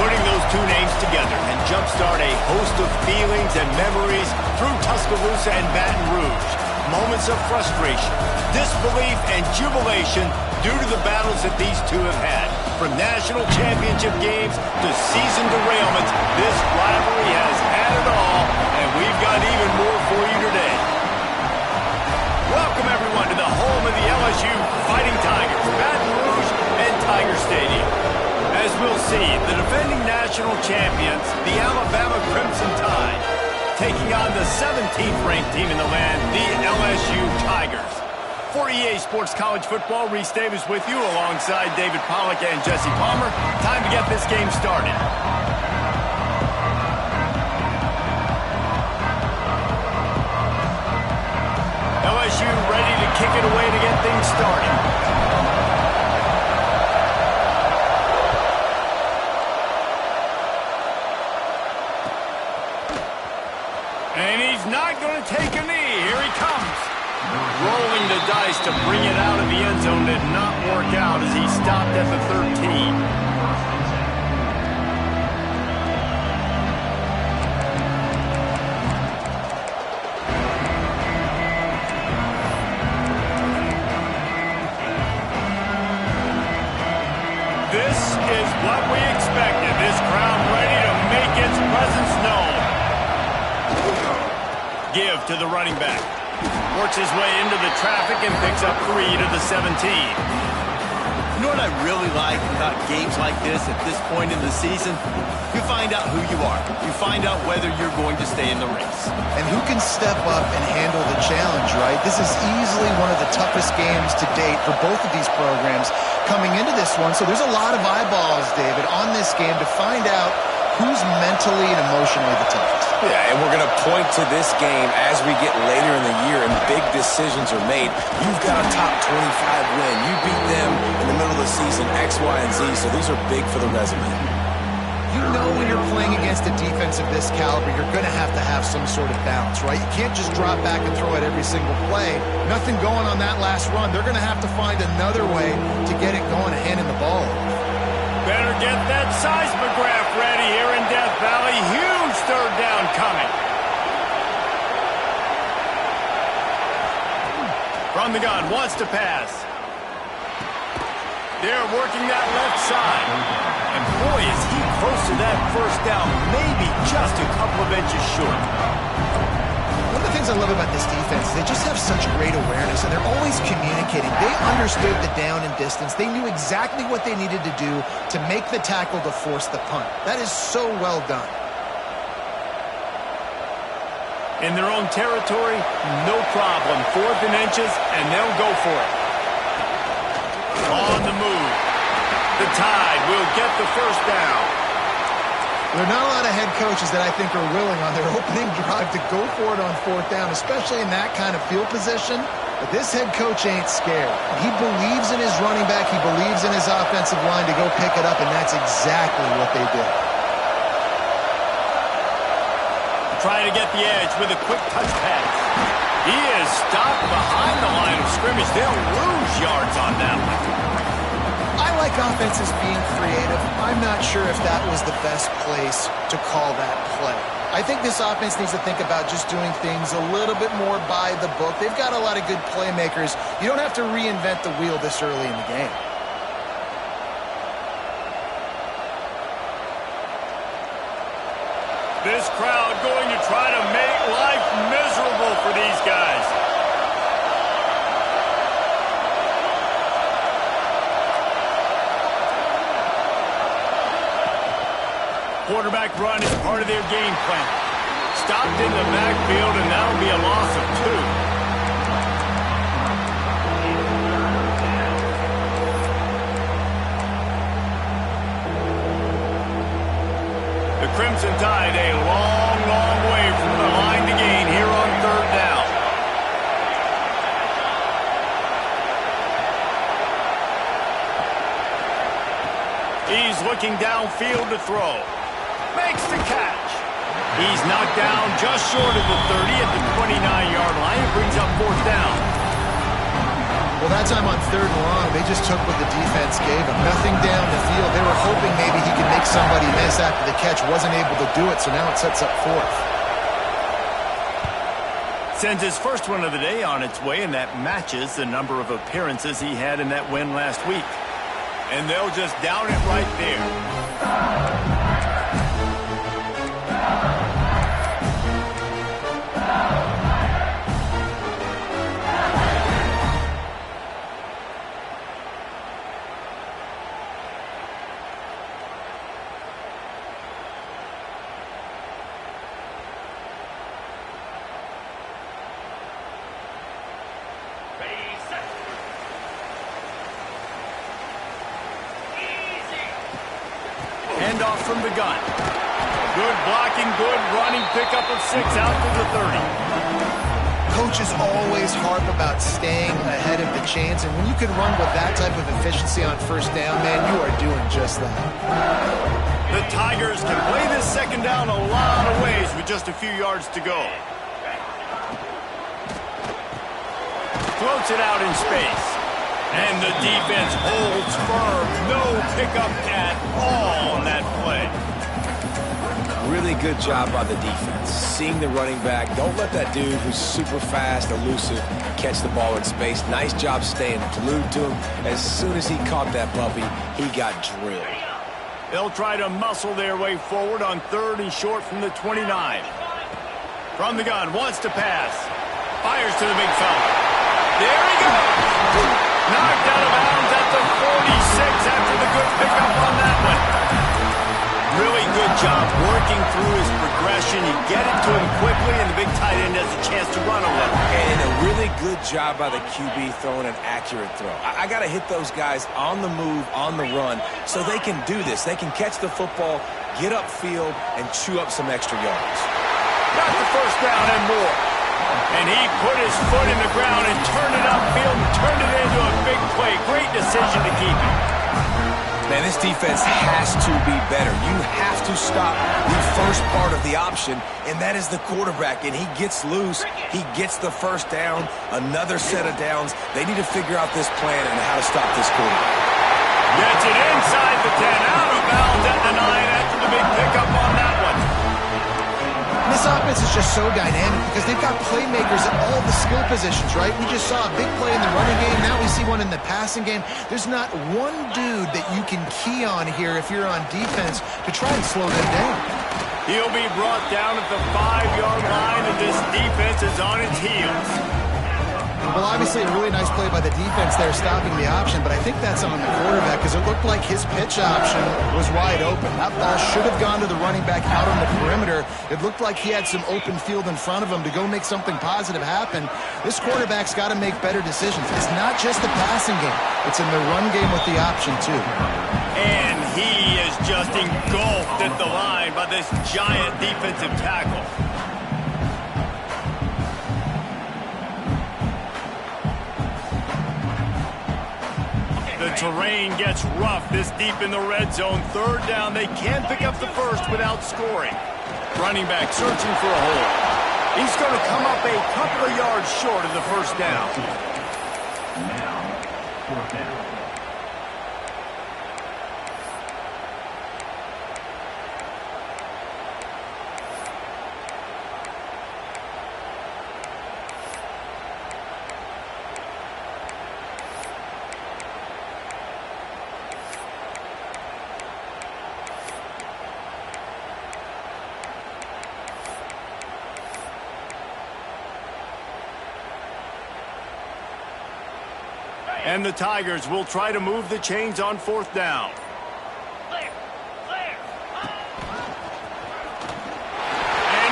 Putting those two names together and jumpstart a host of feelings and memories through Tuscaloosa and Baton Rouge. Moments of frustration, disbelief, and jubilation due to the battles that these two have had. From national championship games to season derailments, this rivalry has had it all, and we've got even more for you today. Welcome, everyone, to the home of the LSU Fighting Tigers, Baton Rouge and Tiger Stadium. As we'll see, the defending national champions, the Alabama Crimson Tide, taking on the 17th-ranked team in the land, the LSU Tigers. For EA Sports College Football, Reese Davis with you alongside David Pollack and Jesse Palmer. Time to get this game started. LSU ready to kick it away to get things started. And he's not going to take a knee. Here he comes. Rolling the dice to bring it out of the end zone did not work out as he stopped at the 13. This is what we expected. This crowd ready to make its presence known. Give to the running back. Works his way into the traffic and picks up 3 to the 17. You know what I really like about games like this at this point in the season? You find out who you are. You find out whether you're going to stay in the race. And who can step up and handle the challenge, right? This is easily one of the toughest games to date for both of these programs coming into this one. So there's a lot of eyeballs, David, on this game to find out who's mentally and emotionally the toughest. Yeah, and we're going to point to this game as we get later in the year and big decisions are made. You've got a top 25 win. You beat them in the middle of the season, X, Y, and Z, so these are big for the resume. You know when you're playing against a defense of this caliber, you're going to have some sort of balance, right? You can't just drop back and throw it every single play. Nothing going on that last run. They're going to have to find another way to get it going and handing the ball off. Better get that seismograph ready here in Death Valley. Huge third down coming. From the gun, wants to pass. They're working that left side. And boy, is he close to that first down. Maybe just a couple of inches short. One of the things I love about this defense is they just have such great awareness, and they're always communicating. They understood the down and distance. They knew exactly what they needed to do to make the tackle to force the punt. That is so well done. In their own territory, no problem. 4th and inches, and they'll go for it. On the move. The Tide will get the first down. There are not a lot of head coaches that I think are willing on their opening drive to go for it on 4th down, especially in that kind of field position. But this head coach ain't scared. He believes in his running back. He believes in his offensive line to go pick it up, and that's exactly what they did. Trying to get the edge with a quick touch pass. He is stopped behind the line of scrimmage. They'll lose yards on that one. I like offenses being creative. I'm not sure if that was the best place to call that play. I think this offense needs to think about just doing things a little bit more by the book. They've got a lot of good playmakers. You don't have to reinvent the wheel this early in the game. This crowd going to try to make life miserable for these guys. Quarterback run is part of their game plan. Stopped in the backfield, and that'll be a loss of 2. The Crimson Tide a long, long way from the line to gain here on 3rd down. He's looking downfield to throw. Makes the catch. He's knocked down just short of the 30 at the 29-yard line. It brings up 4th down. Well, that time on 3rd and long, they just took what the defense gave them. Nothing down the field. They were hoping maybe he could make somebody miss after the catch. Wasn't able to do it, so now it sets up 4th. Sends his first one of the day on its way, and that matches the number of appearances he had in that win last week. And they'll just down it right there. Handoff from the gun. Good blocking, good running, pickup of 6 out to the 30. Coaches always harp about staying ahead of the chains, and when you can run with that type of efficiency on 1st down, man, you are doing just that. The Tigers can play this 2nd down a lot of ways with just a few yards to go. Floats it out in space. And the defense holds firm. No pickup at all on that play. Really good job by the defense. Seeing the running back. Don't let that dude who's super fast, elusive, catch the ball in space. Nice job staying glued to him. As soon as he caught that puppy, he got drilled. They'll try to muscle their way forward on 3rd and short from the 29. From the gun, wants to pass. Fires to the big fella. There he goes! Knocked out of bounds at the 46 after the good pickup on that one. Really good job working through his progression. You get it to him quickly, and the big tight end has a chance to run a little. And a really good job by the QB throwing an accurate throw. I got to hit those guys on the move, on the run, so they can do this. They can catch the football, get upfield, and chew up some extra yards. Got the 1st down and more. And he put his foot in the ground and turned it upfield and turned it into a big play. Great decision to keep it. Man, this defense has to be better. You have to stop the first part of the option, and that is the quarterback. And he gets loose. He gets the 1st down, another set of downs. They need to figure out this plan and how to stop this quarterback. Gets it inside the 10, out of bounds at the 9 after the big pickup on that one. This offense is just so dynamic because they've got playmakers at all the skill positions, right? We just saw a big play in the running game. Now we see one in the passing game. There's not one dude that you can key on here if you're on defense to try and slow them down. He'll be brought down at the 5-yard line, and this defense is on its heels. Well, obviously a really nice play by the defense there stopping the option, but I think that's on the quarterback because it looked like his pitch option was wide open. That ball should have gone to the running back out on the perimeter. It looked like he had some open field in front of him to go make something positive happen. This quarterback's got to make better decisions. It's not just the passing game. It's in the run game with the option, too. And he is just engulfed at the line by this giant defensive tackle. The terrain gets rough this deep in the red zone. 3rd down. They can pick up the 1st without scoring. Running back searching for a hole. He's going to come up a couple of yards short of the 1st down. Now, 4th down. And the Tigers will try to move the chains on 4th down. And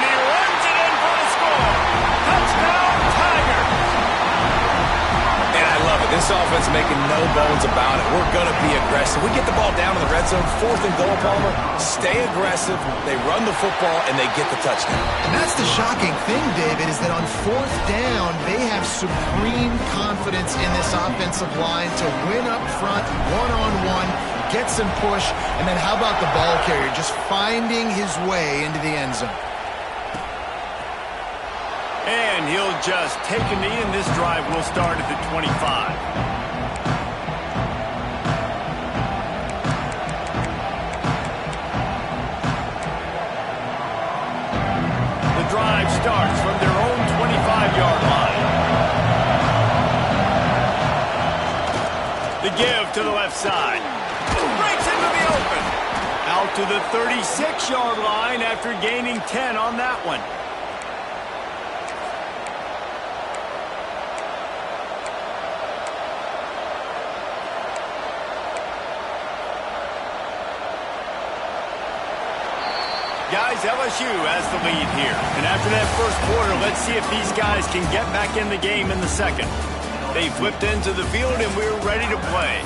he runs it in for the score. Touchdown, Tigers. And I love it. This offense making no bones about it. We're going to be aggressive. We get the ball down in the red zone, 4th and goal, Palmer. Stay aggressive. They run the football, and they get the touchdown. And that's the shocking thing, David, is that on 4th down, they have supreme confidence in this offensive line to win up front, one-on-one, get some push, and then how about the ball carrier just finding his way into the end zone? And And he'll just take a knee, and this drive will start at the 25. The drive starts from their own 25-yard line. The give to the left side. Breaks into the open. Out to the 36-yard line after gaining 10 on that one. Guys, LSU has the lead here. And after that first quarter, let's see if these guys can get back in the game in the second. They flipped into the field, and we're ready to play.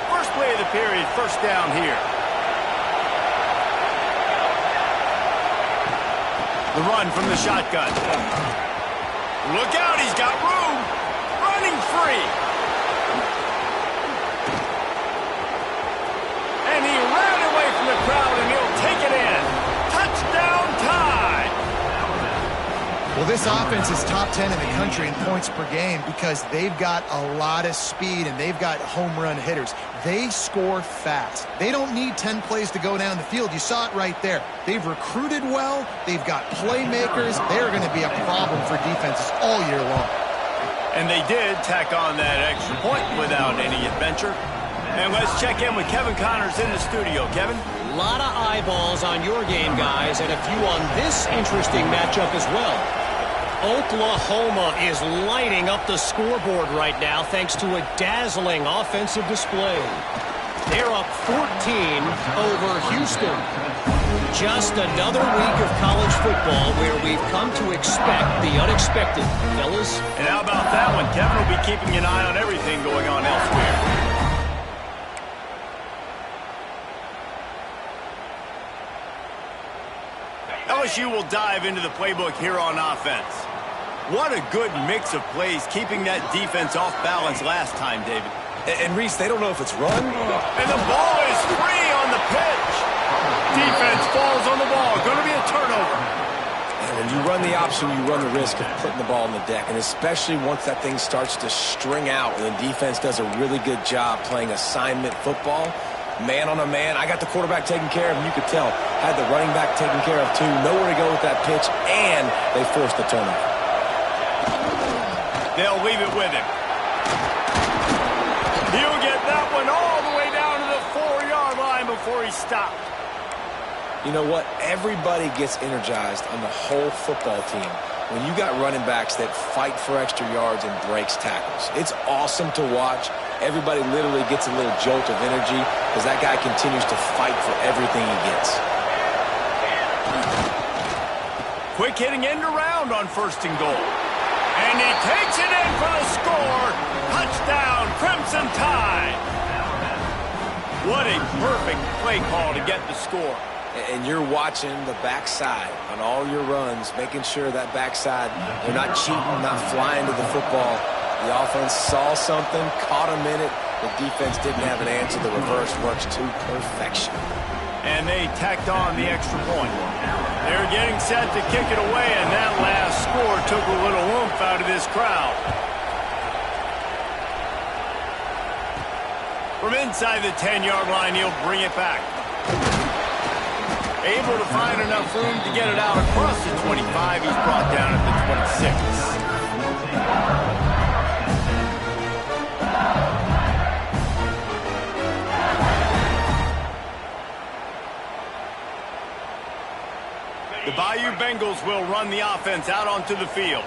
First play of the period, first down here. The run from the shotgun. Look out, he's got room. Running free. And he ran away from the crowd, and he'll take it in. Touchdown tie. Well, this offense is top 10 in the country in points per game because they've got a lot of speed and they've got home run hitters. They score fast. They don't need 10 plays to go down the field. You saw it right there. They've recruited well. They've got playmakers. They're going to be a problem for defenses all year long. And they did tack on that extra point without any adventure. And let's check in with Kevin Connors in the studio. Kevin? A lot of eyeballs on your game, guys, and a few on this interesting matchup as well. Oklahoma is lighting up the scoreboard right now thanks to a dazzling offensive display. They're up 14 over Houston. Just another week of college football where we've come to expect the unexpected, fellas. And how about that one? Kevin will be keeping an eye on everything going on elsewhere. LSU will dive into the playbook here on offense. What a good mix of plays, keeping that defense off balance last time, David. And Reese, they don't know if it's run. And the ball is free on the pitch. Defense falls on the ball. Going to be a turnover. And when you run the option, you run the risk of putting the ball on the deck. And especially once that thing starts to string out and the defense does a really good job playing assignment football, man on a man. I got the quarterback taken care of, and you could tell. Had the running back taken care of, too. Nowhere to go with that pitch, and they forced the turnover. They'll leave it with him. He'll get that one all the way down to the 4-yard line before he stopped. You know what? Everybody gets energized on the whole football team when you got running backs that fight for extra yards and breaks tackles. It's awesome to watch. Everybody literally gets a little jolt of energy as that guy continues to fight for everything he gets. Quick hitting end around on first and goal. And he takes it in for the score. Touchdown, Crimson Tide. What a perfect play call to get the score. And you're watching the backside on all your runs, making sure that backside, they're not cheating, not flying to the football. The offense saw something, caught him in it. The defense didn't have an answer. The reverse works to perfection. And they tacked on the extra point. They're getting set to kick it away, and that last score took a little oomph out of this crowd. From inside the 10-yard line, he'll bring it back. Able to find enough room to get it out across the 25. He's brought down at the 26. The Bayou Bengals will run the offense out onto the field.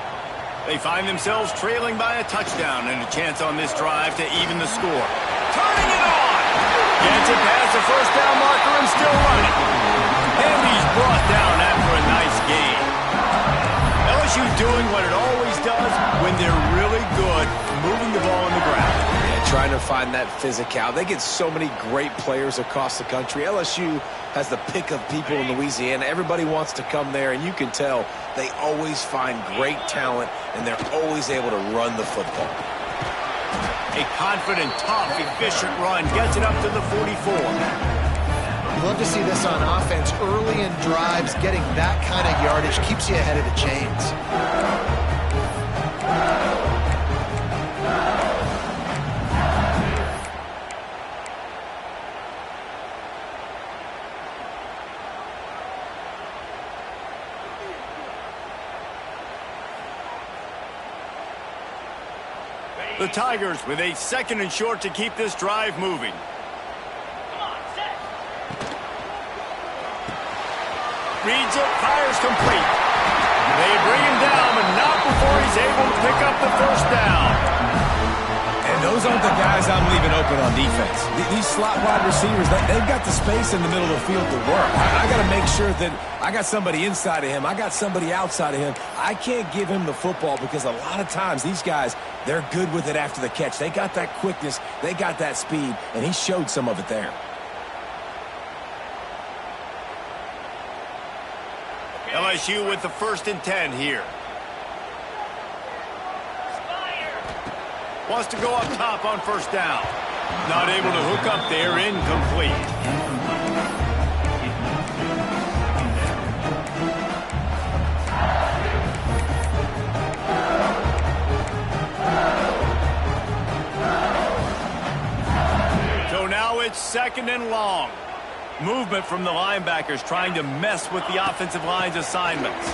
They find themselves trailing by a touchdown and a chance on this drive to even the score. Turning it on! Gets it past the first down marker and still running. And he's brought down after a nice gain. LSU doing what it always does when they're really good moving the ball on the ground. Yeah, trying to find that physical. They get so many great players across the country. LSU has the pick of people in Louisiana. Everybody wants to come there, and you can tell they always find great talent, and they're always able to run the football. A confident, tough, efficient run gets it up to the 44. You love to see this on offense. Early in drives, getting that kind of yardage keeps you ahead of the chains. The Tigers with a 2nd and short to keep this drive moving. Reads it, fires complete. They bring him down, but not before he's able to pick up the first down. And those aren't the guys I'm leaving open on defense. These slot wide receivers, they've got the space in the middle of the field to work. I got to make sure that I got somebody inside of him. I got somebody outside of him. I can't give him the football because a lot of times these guys, they're good with it after the catch. They got that quickness. They got that speed, and he showed some of it there. LSU with the 1st and 10 here. Wants to go up top on 1st down. Not able to hook up there, incomplete. So now it's 2nd and long. Movement from the linebackers trying to mess with the offensive line's assignments.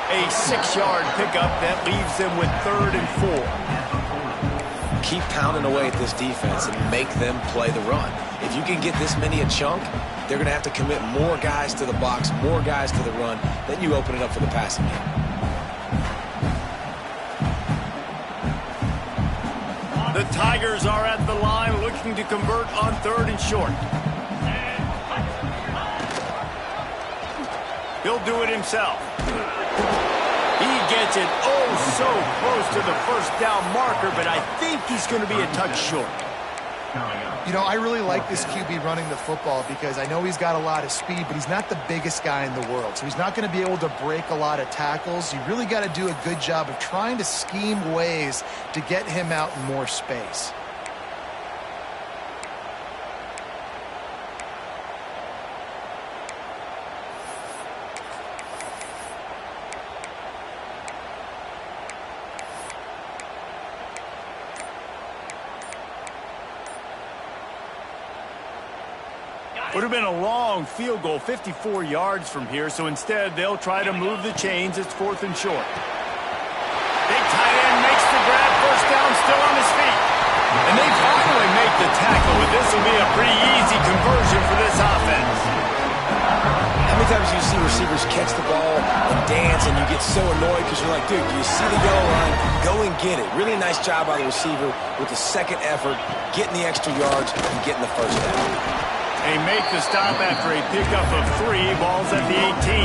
A 6-yard pickup that leaves them with 3rd and 4. Keep pounding away at this defense and make them play the run. If you can get this many a chunk, they're going to have to commit more guys to the box, more guys to the run. Then you open it up for the passing game. The Tigers are at the line looking to convert on 3rd and short. He'll do it himself. He gets it so close to the 1st down marker, but I think he's going to be a touch short. You know, I really like this QB running the football because I know he's got a lot of speed, but he's not the biggest guy in the world. So he's not going to be able to break a lot of tackles. You really got to do a good job of trying to scheme ways to get him out in more space. Would have been a long field goal, 54 yards from here, so instead they'll try to move the chains. It's 4th and short. Big tight end makes the grab, 1st down, still on his feet. And they finally make the tackle, but this will be a pretty easy conversion for this offense. How many times do you see receivers catch the ball and dance and you get so annoyed because you're like, dude, do you see the yellow line? Go and get it. Really nice job by the receiver with the 2nd effort, getting the extra yards and getting the 1st down. They make the stop after a pickup of 3, balls at the 18.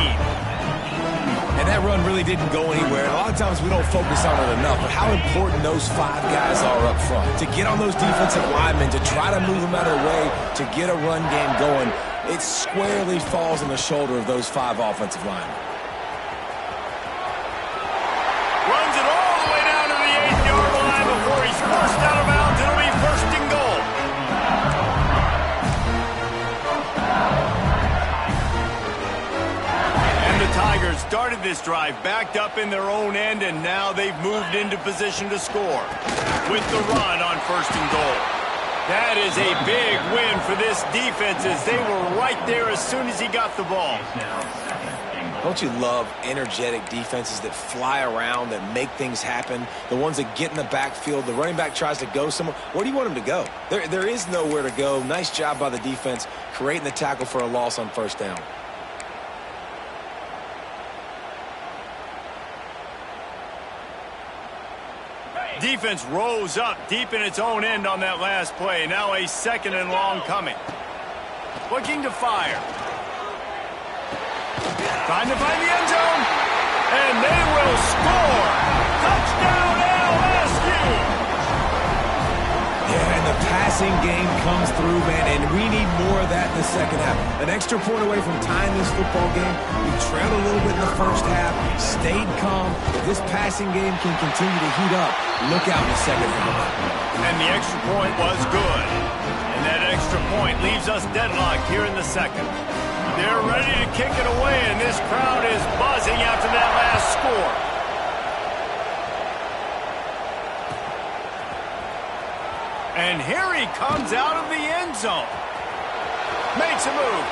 And that run really didn't go anywhere. And a lot of times we don't focus on it enough, but how important those 5 guys are up front. To get on those defensive linemen, to try to move them out of the way, to get a run game going, it squarely falls on the shoulder of those 5 offensive linemen. Runs it all the way down to the 8-yard line before he's forced out of bounds. It'll be 1st and goal. Tigers started this drive backed up in their own end, and now they've moved into position to score with the run on 1st and goal. That is a big win for this defense as they were right there as soon as he got the ball. Don't you love energetic defenses that fly around, that make things happen? The ones that get in the backfield, the running back tries to go somewhere. Where do you want him to go? There is nowhere to go. Nice job by the defense creating the tackle for a loss on 1st down. Defense rose up deep in its own end on that last play. Now a 2nd and long coming. Looking to fire. Trying to find the end zone. And they will score. Touchdown LSU. passing game comes through, man, and we need more of that in the second half. An extra point away from tying this football game. We trailed a little bit in the first half, stayed calm. If this passing game can continue to heat up, look out in the second half. And the extra point was good. And that extra point leaves us deadlocked here in the second. They're ready to kick it away, and this crowd is buzzing after that last score. And here he comes out of the end zone. Makes a move.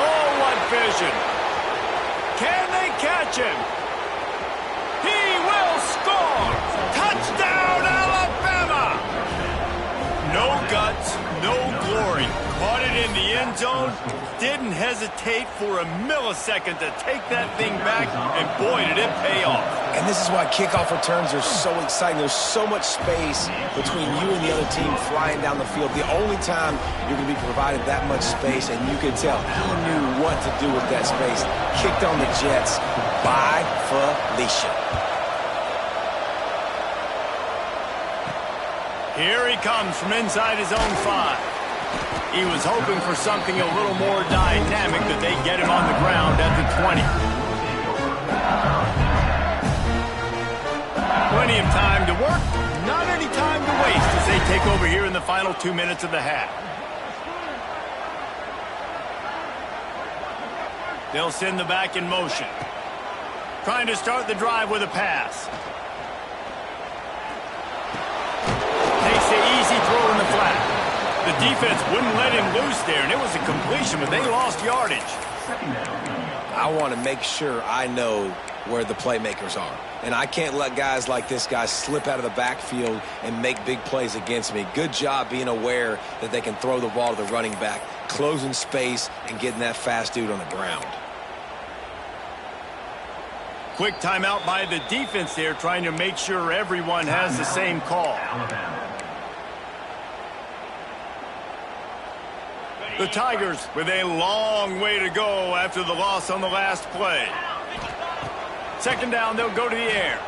Oh, what vision. Can they catch him? He will score. Touchdown, Alabama. No guts, no glory. Caught it in the end zone. Didn't hesitate for a millisecond to take that thing back, and boy, did it pay off. And this is why kickoff returns are so exciting. There's so much space between you and the other team flying down the field. The only time you're going to be provided that much space, and you can tell he knew what to do with that space. Kicked on the Jets by Felicia. Here he comes from inside his own 5. He was hoping for something a little more dynamic, that they get him on the ground at the 20. Plenty of time to work, not any time to waste as they take over here in the final 2 minutes of the half. They'll send the back in motion. Trying to start the drive with a pass. Takes the easy throw in the flat. The defense wouldn't let him loose there, and it was a completion, but they lost yardage. I want to make sure I know where the playmakers are. And I can't let guys like this guy slip out of the backfield and make big plays against me. Good job being aware that they can throw the ball to the running back, closing space, and getting that fast dude on the ground. Quick timeout by the defense there, trying to make sure everyone has the same call. The Tigers with a long way to go after the loss on the last play. Second down, they'll go to the air.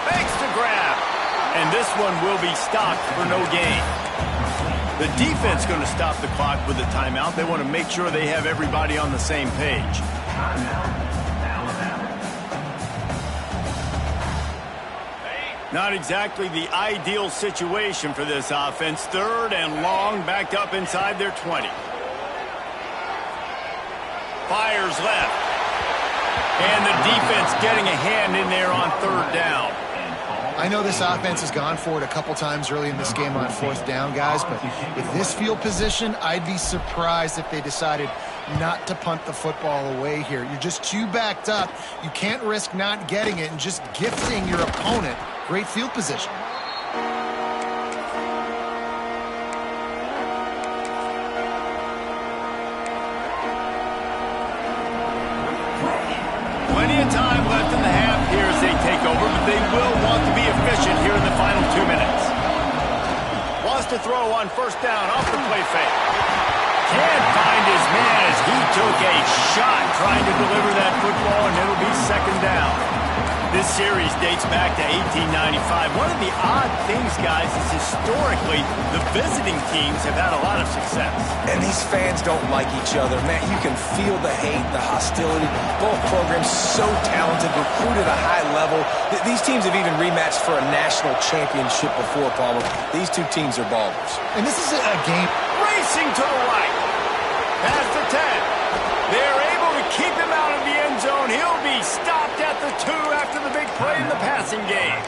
Fakes the grab. And this one will be stopped for no gain. The defense going to stop the clock with a timeout. They want to make sure they have everybody on the same page. Not exactly the ideal situation for this offense. Third and long, backed up inside their 20. Fires left. And the defense getting a hand in there on third down. I know this offense has gone for it a couple times early in this game on fourth down, guys, but with this field position, I'd be surprised if they decided not to punt the football away here. You're just too backed up. You can't risk not getting it and just gifting your opponent great field position. Plenty of time left in the half here as they take over, but they will want to be efficient here in the final 2 minutes. Wants to throw on first down off the play fake. Can't find his man as he took a shot trying to deliver that football, and it'll be second down. This series dates back to 1895. One of the odd things, guys, is historically the visiting teams have had a lot of success. And these fans don't like each other. Man, you can feel the hate, the hostility. Both programs so talented, recruited at a high level. These teams have even rematched for a national championship before, Palmer. These two teams are ballers. And this is a game. Racing to the right. Past the 10. They're able to keep him out of the end zone. He'll be stopped at the 2 after the big play in the passing game.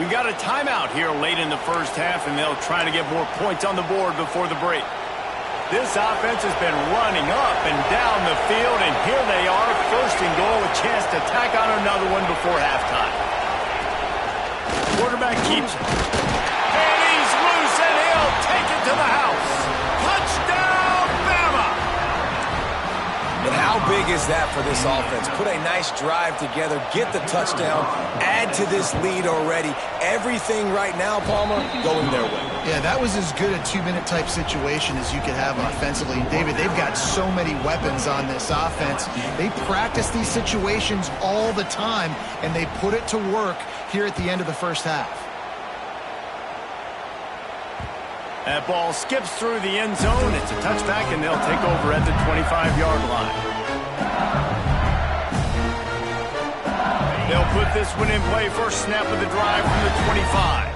We've got a timeout here late in the first half, and they'll try to get more points on the board before the break. This offense has been running up and down the field, and here they are, first and goal, a chance to tack on another one before halftime. Quarterback keeps it. And he's loose, and he'll take it to the house. Touchdown, Bama! And how big is that for this offense? Put a nice drive together, get the touchdown, add to this lead already. Everything right now, Palmer, going their way. Yeah, that was as good a 2-minute type situation as you could have offensively. David, they've got so many weapons on this offense. They practice these situations all the time, and they put it to work here at the end of the first half. That ball skips through the end zone. It's a touchback, and they'll take over at the 25-yard line. They'll put this one in play. First snap of the drive from the 25.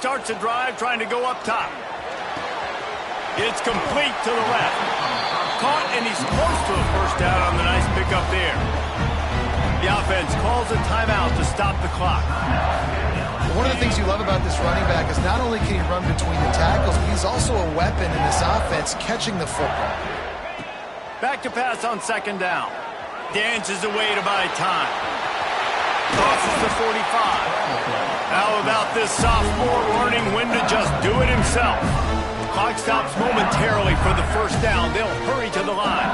Starts the drive, trying to go up top. It's complete to the left. Caught, and he's close to a first down on the nice pickup there. The offense calls a timeout to stop the clock. One of the things you love about this running back is not only can he run between the tackles, but he's also a weapon in this offense catching the football. Back to pass on second down. Dances away to buy time. Crosses the 45. How about this sophomore learning when to just do it himself? Clock stops momentarily for the first down. They'll hurry to the line.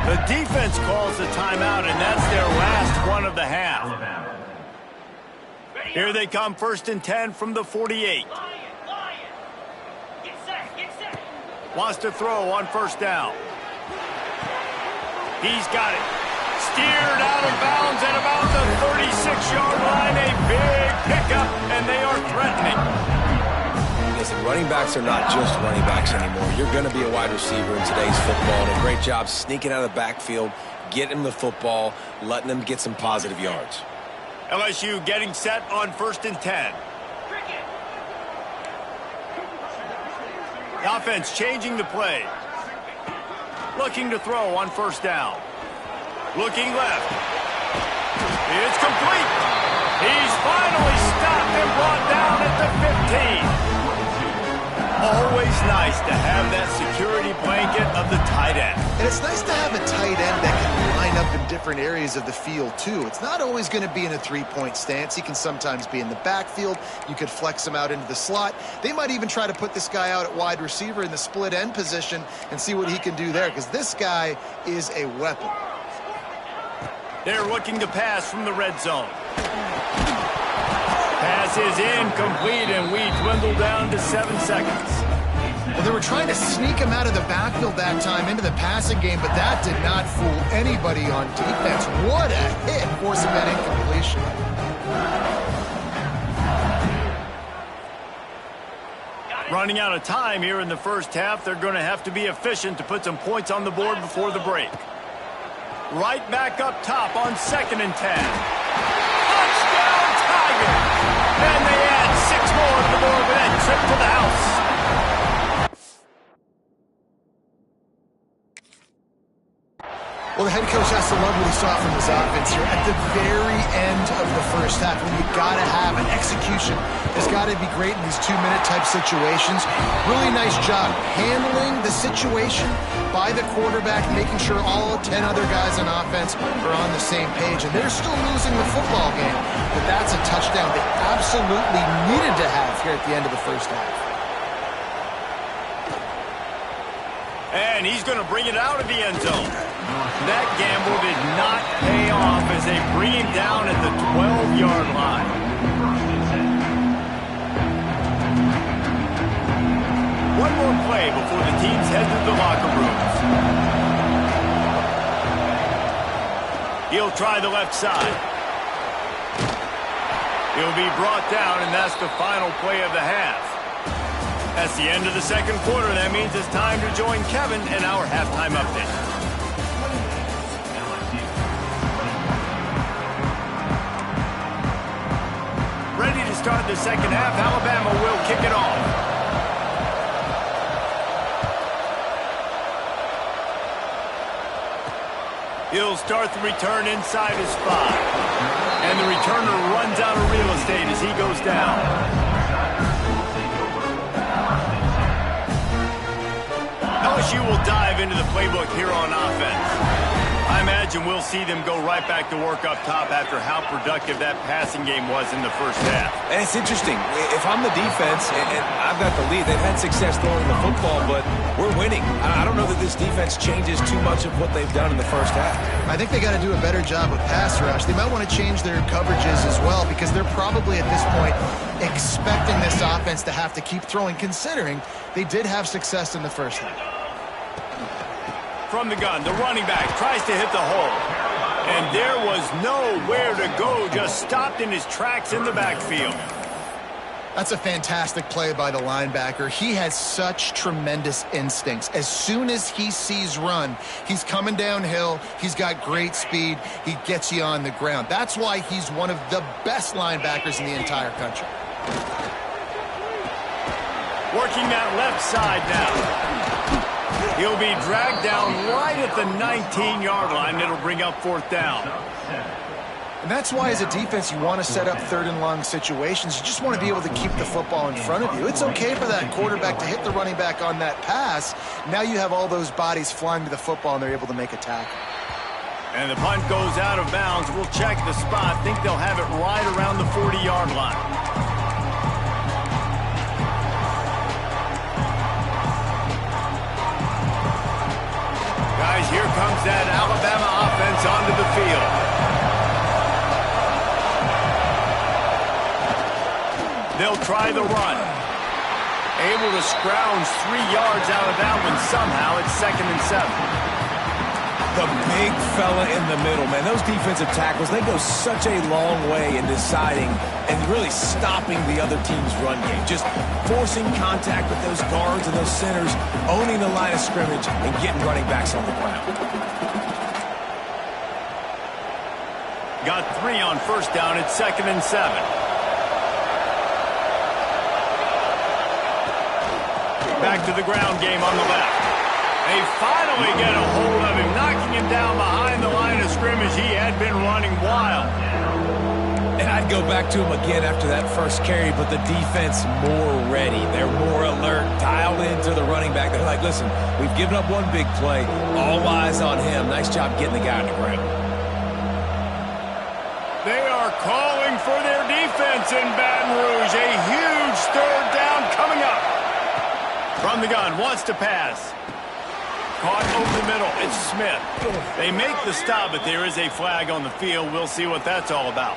The defense calls the timeout, and that's their last one of the half. Here they come, 1st and 10 from the 48. Wants to throw on first down. He's got it. Steered out of bounds at about the 36-yard line. A big pickup, and they are threatening. Listen, running backs are not just running backs anymore. You're going to be a wide receiver in today's football, and a great job sneaking out of the backfield, getting them the football, letting them get some positive yards. LSU getting set on 1st and 10. The offense changing the play. Looking to throw on first down. Looking left. It's complete. He's finally stopped and brought down at the 15. Always nice to have that security blanket of the tight end. And it's nice to have a tight end that can line up in different areas of the field, too. It's not always going to be in a three-point stance. He can sometimes be in the backfield. You could flex him out into the slot. They might even try to put this guy out at wide receiver in the split end position and see what he can do there, because this guy is a weapon. They're looking to pass from the red zone. Pass is incomplete, and we dwindle down to 7 seconds. Well, they were trying to sneak him out of the backfield that time into the passing game, but that did not fool anybody on defense. What a hit, forcing that incompletion. Running out of time here in the first half. They're going to have to be efficient to put some points on the board before the break. Right back up top on 2nd and 10. Touchdown, Tigers! And they add 6 more to the board with that trip to the house. Well, the head coach has to love what he saw from his offense here at the very end of the first half, when you got to have an execution. It's got to be great in these 2-minute type situations. Really nice job handling the situation by the quarterback, making sure all 10 other guys on offense are on the same page. And they're still losing the football game, but that's a touchdown they absolutely needed to have here at the end of the first half. And he's going to bring it out of the end zone. That gamble did not pay off as they bring him down at the 12-yard line. One more play before the teams head to the locker rooms. He'll try the left side. He'll be brought down, and that's the final play of the half. That's the end of the second quarter. That means it's time to join Kevin in our halftime update. Ready to start the second half. Alabama will kick it off. He'll start the return inside his 5. And the returner runs out of real estate as he goes down. LSU will dive into the playbook here on offense. I imagine we'll see them go right back to work up top after how productive that passing game was in the first half. And it's interesting. If I'm the defense and I've got the lead, they've had success throwing the football, but we're winning. I don't know that this defense changes too much of what they've done in the first half. I think they got to do a better job with pass rush. They might want to change their coverages as well, because they're probably at this point expecting this offense to have to keep throwing, considering they did have success in the first half. From the gun, the running back tries to hit the hole. And there was nowhere to go, just stopped in his tracks in the backfield. That's a fantastic play by the linebacker. He has such tremendous instincts. As soon as he sees run, he's coming downhill. He's got great speed. He gets you on the ground. That's why he's one of the best linebackers in the entire country. Working that left side now. He'll be dragged down right at the 19-yard line. It'll bring up fourth down. And that's why, as a defense, you want to set up third and long situations. You just want to be able to keep the football in front of you. It's okay for that quarterback to hit the running back on that pass. Now you have all those bodies flying to the football, and they're able to make a tackle. And the punt goes out of bounds. We'll check the spot. Think they'll have it right around the 40-yard line. Guys, here comes that Alabama offense onto the field. They'll try the run. Able to scrounge 3 yards out of that one somehow. It's 2nd and 7. The big fella in the middle, man. Those defensive tackles, they go such a long way in deciding and really stopping the other team's run game. Just forcing contact with those guards and those centers, owning the line of scrimmage, and getting running backs on the ground. Got 3 on first down. It's 2nd and 7. Back to the ground game on the left. They finally get a hold of him, knocking him down behind the line of scrimmage. He had been running wild. And I'd go back to him again after that first carry, but the defense more ready. They're more alert, dialed into the running back. They're like, listen, we've given up one big play. All eyes on him. Nice job getting the guy on the ground. They are calling for their defense in Baton Rouge. A huge third down coming up. From the gun, wants to pass. Caught over the middle. It's Smith. They make the stop, but there is a flag on the field. We'll see what that's all about.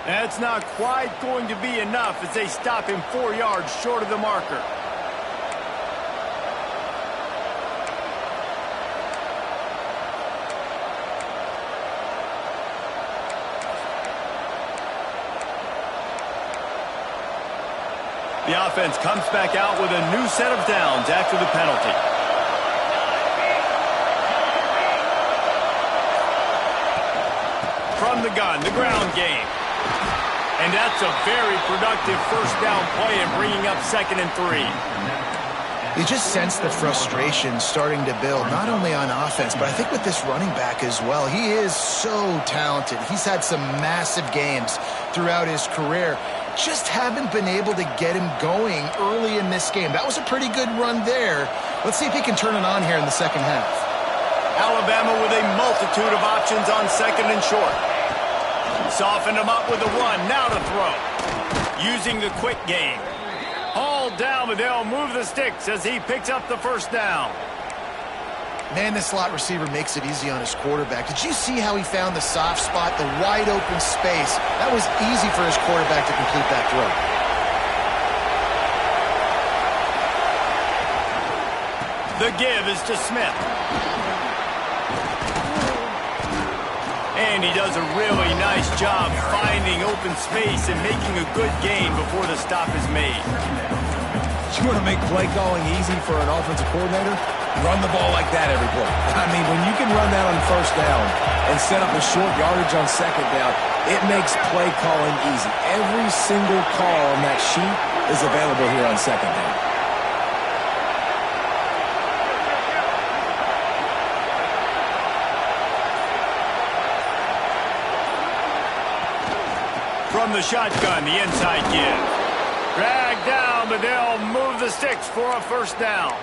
That's not quite going to be enough as they stop him 4 yards short of the marker. The offense comes back out with a new set of downs after the penalty. From the gun, the ground game. And that's a very productive first down play and bringing up 2nd and 3. You just sense the frustration starting to build, not only on offense, but I think with this running back as well. He is so talented. He's had some massive games throughout his career. Just haven't been able to get him going early in this game. That was a pretty good run there. Let's see if he can turn it on here in the second half. Alabama with a multitude of options on 2nd and short. Softened him up with a run. Now to throw. Using the quick game. Hauled down, but they'll move the sticks as he picks up the first down. Man, this slot receiver makes it easy on his quarterback. Did you see how he found the soft spot, the wide open space? That was easy for his quarterback to complete that throw. The give is to Smith. And he does a really nice job finding open space and making a good gain before the stop is made. You want to make play calling easy for an offensive coordinator? Run the ball like that every play. I mean, when you can run that on first down and set up a short yardage on second down, it makes play calling easy. Every single call on that sheet is available here on second down. From the shotgun, the inside give. Dragged down, but they'll move the sticks for a first down.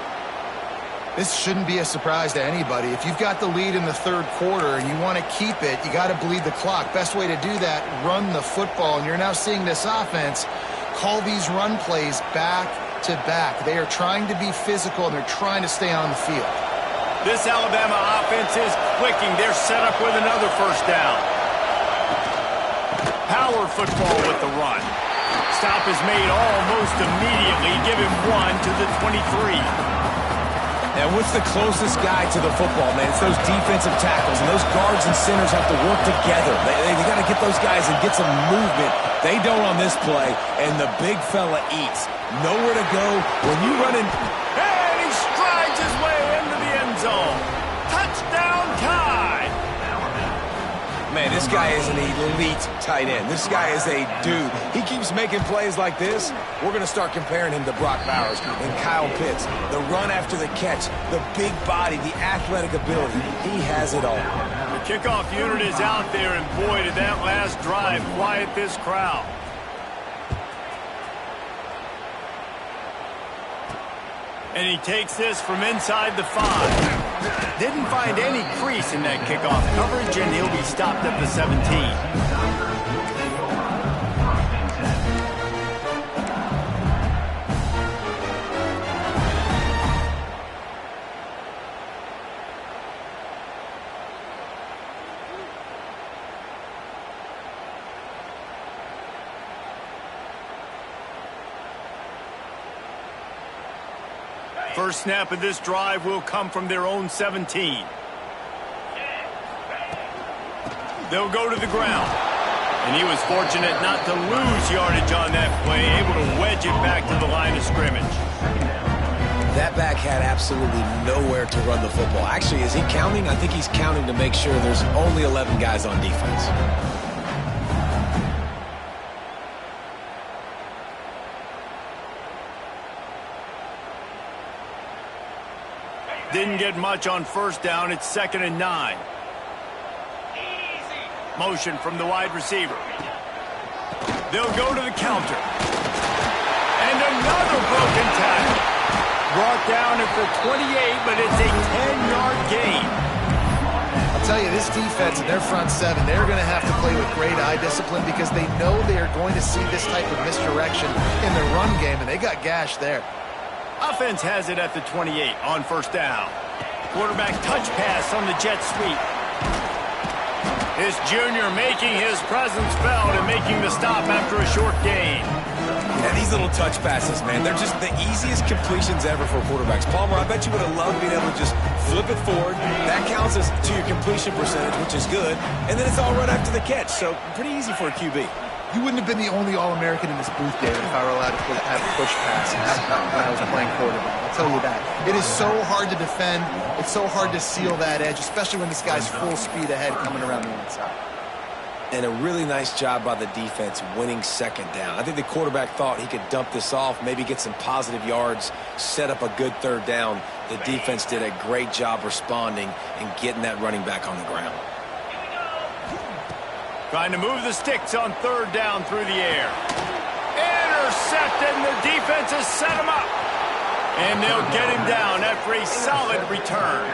This shouldn't be a surprise to anybody. If you've got the lead in the third quarter and you want to keep it, you got to bleed the clock. Best way to do that, run the football. And you're now seeing this offense call these run plays back to back. They are trying to be physical, and they're trying to stay on the field. This Alabama offense is clicking. They're set up with another first down. Power football with the run. Stop is made almost immediately. Give him 1 to the 23. And what's the closest guy to the football, man? It's those defensive tackles, and those guards and centers have to work together. They got to get those guys and get some movement. They don't on this play, and the big fella eats. Nowhere to go. When you run in... And he strides his way into the end zone. Touchdown Tide! Man, this guy is an elite tight end. This guy is a dude. He keeps making plays like this. We're going to start comparing him to Brock Bowers and Kyle Pitts. The run after the catch, the big body, the athletic ability. He has it all. The kickoff unit is out there, and boy, did that last drive quiet this crowd. And he takes this from inside the 5. Didn't find any crease in that kickoff coverage, and he'll be stopped at the 17. First snap of this drive will come from their own 17. They'll go to the ground. And he was fortunate not to lose yardage on that play, able to wedge it back to the line of scrimmage. That back had absolutely nowhere to run the football. Actually, is he counting? I think he's counting to make sure there's only 11 guys on defense. Didn't get much on first down. It's 2nd and 9. Motion from the wide receiver. They'll go to the counter. And another broken tackle. Brought down at the 28, but it's a 10-yard gain. I'll tell you, this defense and their front 7, they're going to have to play with great eye discipline because they know they are going to see this type of misdirection in the run game, and they got gashed there. Offense has it at the 28 on first down. Quarterback touch pass on the jet sweep. This junior making his presence felt and making the stop after a short gain. Yeah, these little touch passes, man, they're just the easiest completions ever for quarterbacks. Palmer, I bet you would have loved being able to just flip it forward. That counts as to your completion percentage, which is good. And then it's all right after the catch, so pretty easy for a QB. You wouldn't have been the only All-American in this booth, David, if I were allowed to have push passes when I was playing quarterback. I'll tell you that. It is so hard to defend. It's so hard to seal that edge, especially when this guy's full speed ahead coming around the inside. And a really nice job by the defense winning 2nd down. I think the quarterback thought he could dump this off, maybe get some positive yards, set up a good 3rd down. The defense did a great job responding and getting that running back on the ground. Trying to move the sticks on 3rd down through the air. Intercepted, and the defense has set him up. And they'll get him down after a solid return.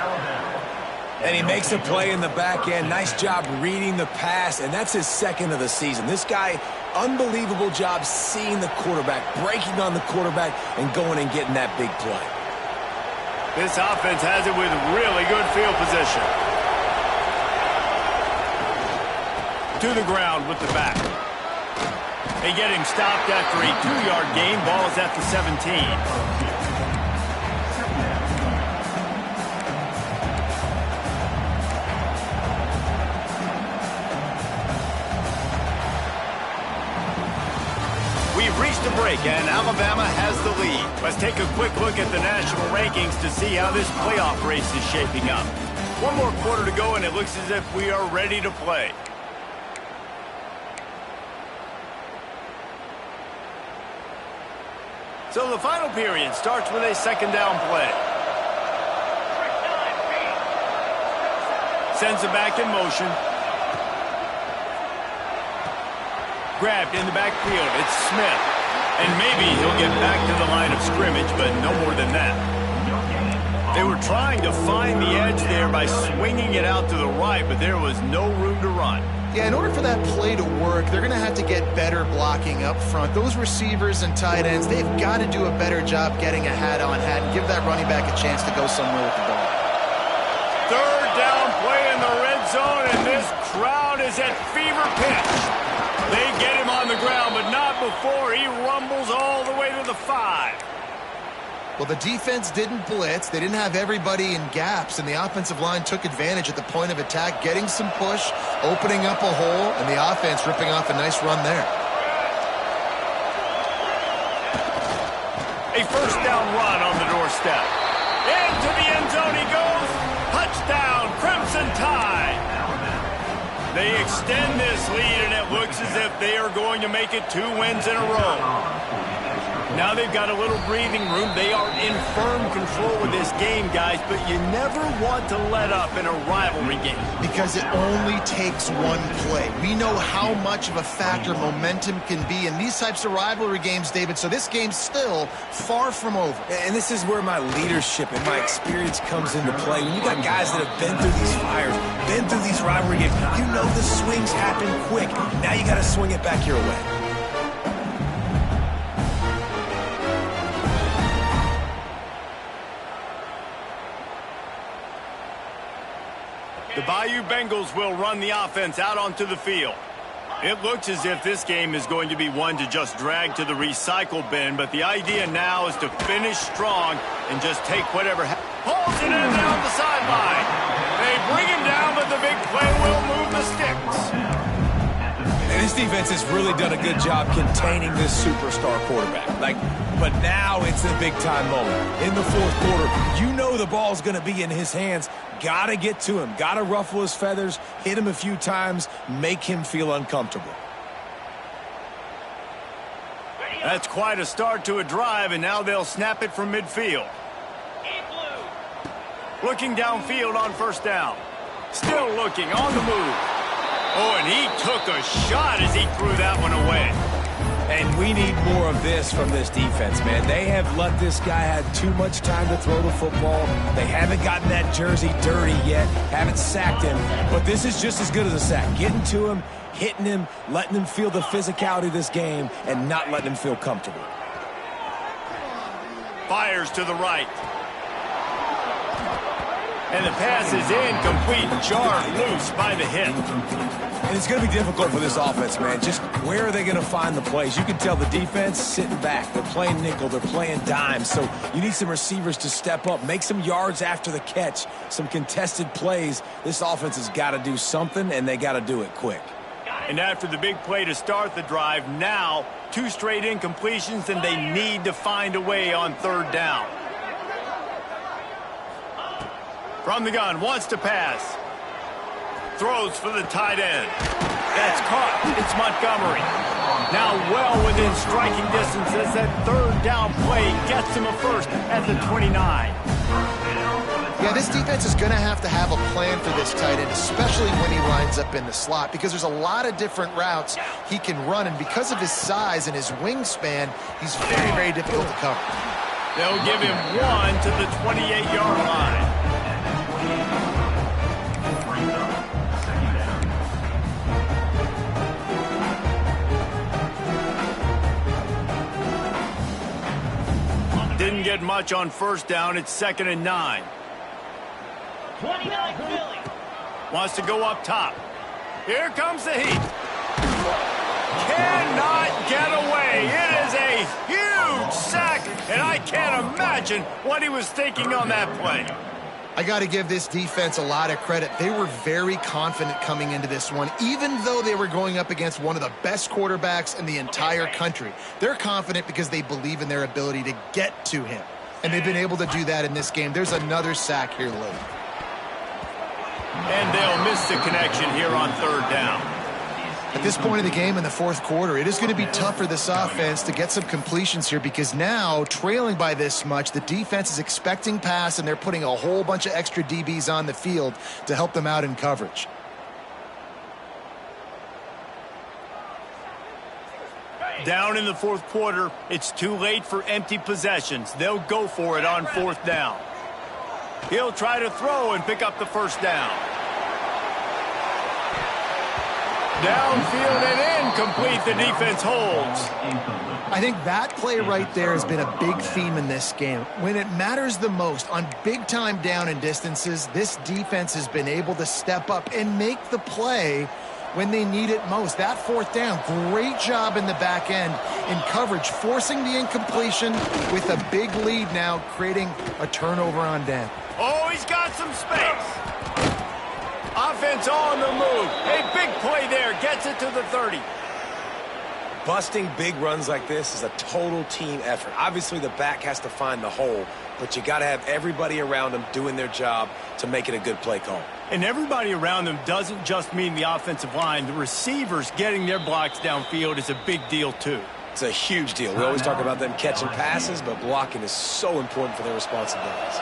And he makes a play in the back end. Nice job reading the pass, and that's his 2nd of the season. This guy, unbelievable job seeing the quarterback, breaking on the quarterback, and going and getting that big play. This offense has it with really good field position. To the ground with the back. They get him stopped after a 2-yard gain. Ball is at the 17. We've reached a break, and Alabama has the lead. Let's take a quick look at the national rankings to see how this playoff race is shaping up. One more quarter to go, and it looks as if we are ready to play. So the final period starts with a 2nd down play. Sends it back in motion. Grabbed in the backfield. It's Smith. And maybe he'll get back to the line of scrimmage, but no more than that. They were trying to find the edge there by swinging it out to the right, but there was no room to run. Yeah, in order for that play to work, they're going to have to get better blocking up front. Those receivers and tight ends, they've got to do a better job getting a hat-on-hat and give that running back a chance to go somewhere with the ball. 3rd down play in the red zone, and this crowd is at fever pitch. They get him on the ground, but not before he rumbles all the way to the 5. Well, the defense didn't blitz. They didn't have everybody in gaps, and the offensive line took advantage at the point of attack, getting some push, opening up a hole, and the offense ripping off a nice run there. A first down run on the doorstep. Into the end zone he goes. Touchdown, Crimson Tide. They extend this lead, and it looks as if they are going to make it 2 wins in a row. Now they've got a little breathing room. They are in firm control of this game, guys, but you never want to let up in a rivalry game. Because it only takes one play. We know how much of a factor momentum can be in these types of rivalry games, David, so this game's still far from over. And this is where my leadership and my experience comes into play. When you got guys that have been through these fires, been through these rivalry games, you know the swings happen quick. Now you got to swing it back your way. The Bayou Bengals will run the offense out onto the field. It looks as if this game is going to be one to just drag to the recycle bin, but the idea now is to finish strong and just take whatever pulls it in down the sideline. They bring him down, but the big play will move the sticks. And this defense has really done a good job containing this superstar quarterback. But now it's a big-time moment. In the fourth quarter, you know the ball's going to be in his hands. Got to get to him. Got to ruffle his feathers, hit him a few times, make him feel uncomfortable. That's quite a start to a drive, and now they'll snap it from midfield. Looking downfield on first down. Still looking on the move. Oh, and he took a shot as he threw that one away. And we need more of this from this defense, man. They have let this guy have too much time to throw the football. They haven't gotten that jersey dirty yet, haven't sacked him. But this is just as good as a sack. Getting to him, hitting him, letting him feel the physicality of this game, and not letting him feel comfortable. Fires to the right. And the pass is incomplete, jarred loose by the hit. And it's going to be difficult for this offense, man. Just where are they going to find the plays? You can tell the defense sitting back. They're playing nickel. They're playing dime. So you need some receivers to step up, make some yards after the catch, some contested plays. This offense has got to do something, and they got to do it quick. And after the big play to start the drive, now 2 straight incompletions, and they need to find a way on third down. From the gun, wants to pass. Throws for the tight end. That's caught. It's Montgomery. Now well within striking distance as that third down play gets him a first at the 29. Yeah, this defense is going to have a plan for this tight end, especially when he lines up in the slot, because there's a lot of different routes he can run, and because of his size and his wingspan, he's very, very difficult to cover. They'll give him 1 to the 28-yard line. Didn't get much on first down. It's 2nd and 9. 29 Philly. Wants to go up top. Here comes the heat. Cannot get away. It is a huge sack, and I can't imagine what he was thinking on that play. I got to give this defense a lot of credit. They were very confident coming into this one, even though they were going up against one of the best quarterbacks in the entire country. They're confident because they believe in their ability to get to him, and they've been able to do that in this game. There's another sack here late. And they'll miss the connection here on third down. At this point in the game in the fourth quarter, it is going to be tough for this offense to get some completions here because now, trailing by this much, the defense is expecting pass, and they're putting a whole bunch of extra DBs on the field to help them out in coverage. Down in the fourth quarter, it's too late for empty possessions. They'll go for it on fourth down. He'll try to throw and pick up the first down. Downfield and incomplete. The defense holds. I think that play right there has been a big theme in this game. When it matters the most, on big-time down and distances, this defense has been able to step up and make the play when they need it most. That fourth down, great job in the back end in coverage, forcing the incompletion with a big lead now, creating a turnover on down. Oh, he's got some space. Offense on the move. A big play there. Gets it to the 30. Busting big runs like this is a total team effort. Obviously, the back has to find the hole, but you got to have everybody around them doing their job to make it a good play call. And everybody around them doesn't just mean the offensive line. The receivers getting their blocks downfield is a big deal, too. It's a huge deal. We always talk about them catching passes, but blocking is so important for their responsibilities.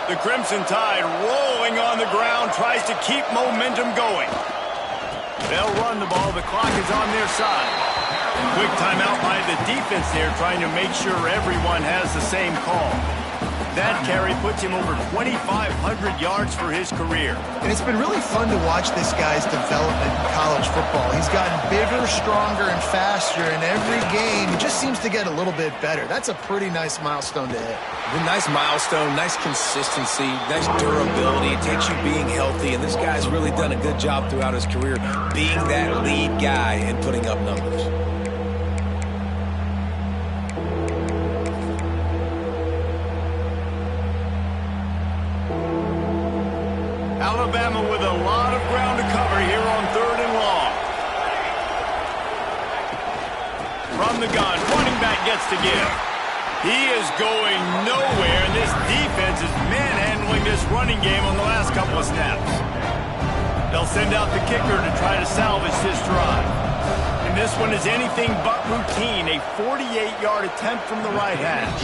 The Crimson Tide rolling on the ground, tries to keep momentum going. They'll run the ball. The clock is on their side. Quick timeout by the defense there, trying to make sure everyone has the same call. That carry puts him over 2,500 yards for his career. And it's been really fun to watch this guy's development in college football. He's gotten bigger, stronger, and faster in every game. He just seems to get a little bit better. That's a pretty nice milestone to hit. A nice milestone, nice consistency, nice durability. It takes you being healthy, and this guy's really done a good job throughout his career being that lead guy and putting up numbers. Alabama with a lot of ground to cover here on 3rd and long. From the gun, running back gets to give. He is going nowhere, and this defense is manhandling this running game on the last couple of snaps. They'll send out the kicker to try to salvage this drive. And this one is anything but routine, a 48-yard attempt from the right hash.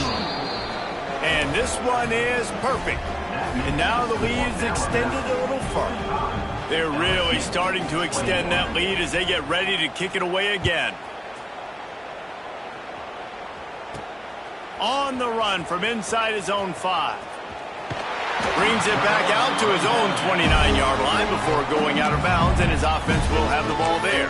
And this one is perfect. And now the lead is extended a little further. They're really starting to extend that lead as they get ready to kick it away again. On the run from inside his own 5. Brings it back out to his own 29-yard line before going out of bounds, and his offense will have the ball there.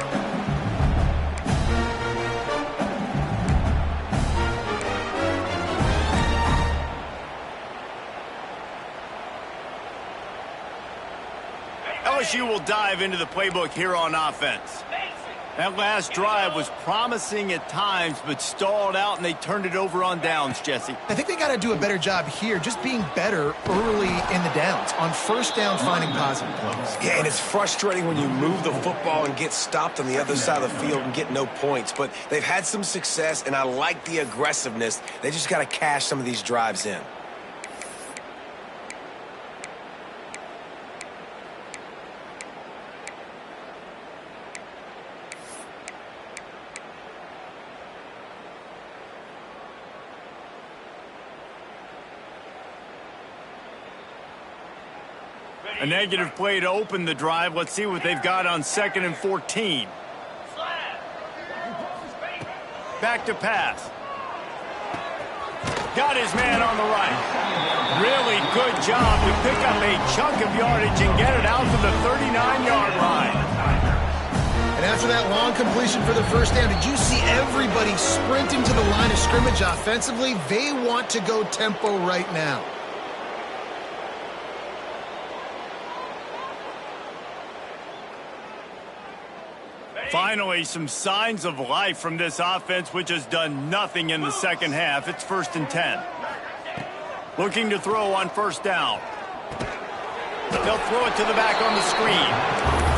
LSU will dive into the playbook here on offense. That last drive was promising at times, but stalled out, and they turned it over on downs, Jesse. I think they got to do a better job here, just being better early in the downs, on first down finding positive plays. Yeah, and it's frustrating when you move the football and get stopped on the other side of the field and get no points, but they've had some success, and I like the aggressiveness. They just got to cash some of these drives in. A negative play to open the drive. Let's see what they've got on 2nd and 14. Back to pass. Got his man on the right. Really good job to pick up a chunk of yardage and get it out to the 39-yard line. And after that long completion for the first down, did you see everybody sprinting to the line of scrimmage offensively? They want to go tempo right now. Finally, some signs of life from this offense, which has done nothing in the second half. It's 1st and 10. Looking to throw on 1st down. They'll throw it to the back on the screen.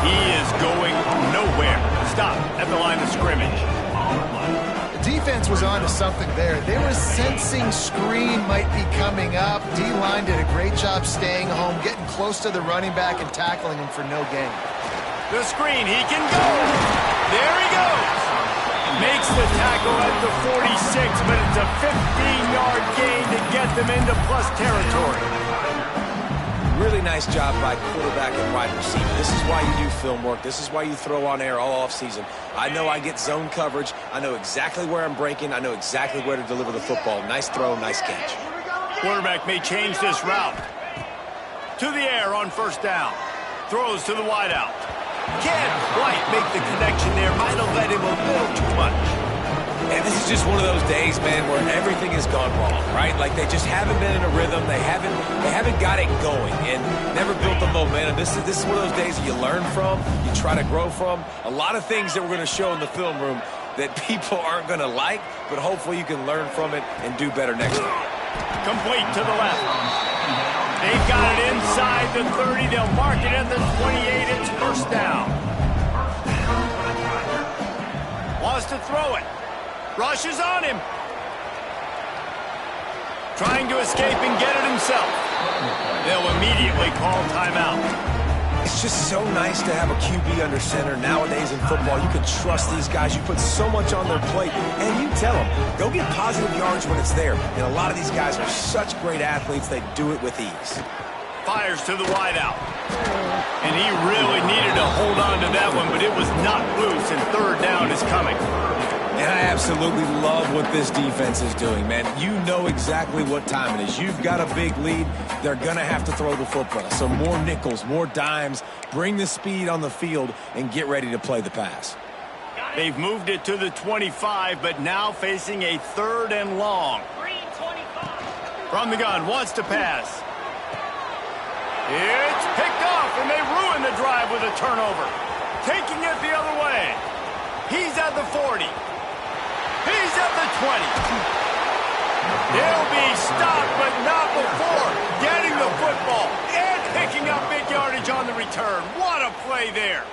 He is going nowhere. Stop at the line of scrimmage. The defense was on to something there. They were sensing screen might be coming up. D-line did a great job staying home, getting close to the running back and tackling him for no gain. The screen, he can go. There he goes. Makes the tackle at the 46, but it's a 15-yard gain to get them into plus territory. Really nice job by quarterback and wide receiver. This is why you do film work. This is why you throw on air all offseason. I know I get zone coverage. I know exactly where I'm breaking. I know exactly where to deliver the football. Nice throw, nice catch. Quarterback may change this route. To the air on 1st down. Throws to the wideout. Can't quite make the connection there. Might have led him a little too much. And this is just one of those days, man, where everything has gone wrong, right? Like they just haven't been in a rhythm. They haven't got it going and never built the momentum. This is one of those days that you learn from, you try to grow from. A lot of things that we're going to show in the film room that people aren't going to like, but hopefully you can learn from it and do better next time. Complete to the left. They've got it inside the 30. They'll mark it at the 28. It's first down. Wants to throw it. Rushes on him. Trying to escape and get it himself. They'll immediately call timeout. It's just so nice to have a QB under center. Nowadays in football, you can trust these guys. You put so much on their plate, and you tell them, go get positive yards when it's there. And a lot of these guys are such great athletes, they do it with ease. Fires to the wideout. And he really needed to hold on to that one, but it was not loose, and third down is coming. And I absolutely love what this defense is doing, man. You know exactly what time it is. You've got a big lead. They're going to have to throw the football. So more nickels, more dimes, bring the speed on the field, and get ready to play the pass. They've moved it to the 25, but now facing a third and long. From the gun, wants to pass. It's picked off, and they ruin the drive with a turnover. Taking it the other way. He's at the 40. He's at the 20. He'll be stopped, but not before getting the football and picking up big yardage on the return. What a play there.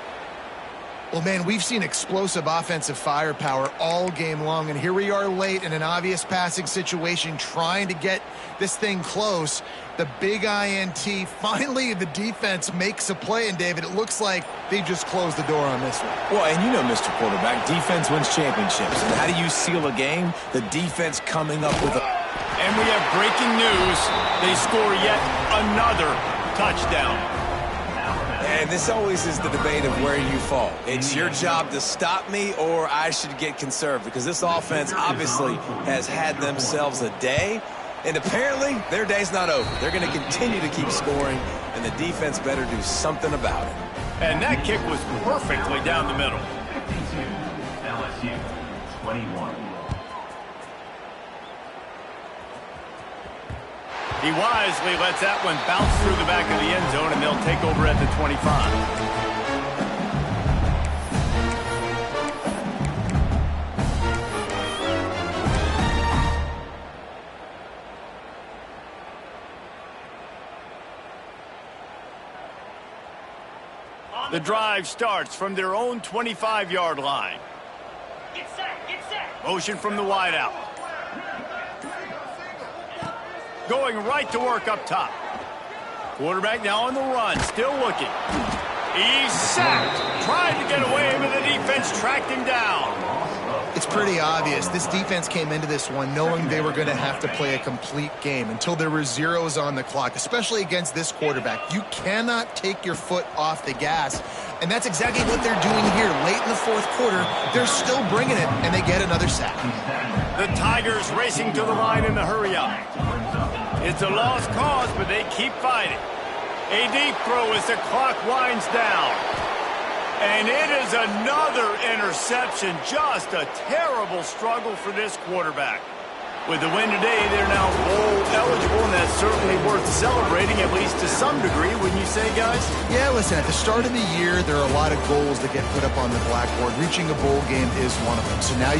Well, man, we've seen explosive offensive firepower all game long, and here we are late in an obvious passing situation trying to get this thing close. The big INT, finally the defense makes a play, and David, it looks like they just closed the door on this one. Well, and you know, Mr. Quarterback, defense wins championships. And how do you seal a game? The defense coming up with a... And we have breaking news. They score yet another touchdown. And this always is the debate of where you fall. It's your job to stop me, or I should get conserved, because this offense obviously has had themselves a day, and apparently their day's not over. They're going to continue to keep scoring, and the defense better do something about it. And that kick was perfectly down the middle. 52, LSU, 21. He wisely lets that one bounce through the back of the end zone, and they'll take over at the 25. The drive starts from their own 25-yard line. Get set, get set. Motion from the wideout. Going right to work up top. Quarterback now on the run, still looking. He's sacked. Tried to get away, but the defense tracked him down. It's pretty obvious. This defense came into this one knowing they were going to have to play a complete game until there were zeros on the clock, especially against this quarterback. You cannot take your foot off the gas, and that's exactly what they're doing here. Late in the fourth quarter, they're still bringing it, and they get another sack. The Tigers racing to the line in the hurry-up. It's a lost cause, but they keep fighting. A deep throw as the clock winds down. And it is another interception. Just a terrible struggle for this quarterback. With the win today, they're now bowl eligible, and that's certainly worth celebrating, at least to some degree, wouldn't you say, guys? Yeah, listen, at the start of the year, there are a lot of goals that get put up on the blackboard. Reaching a bowl game is one of them. So now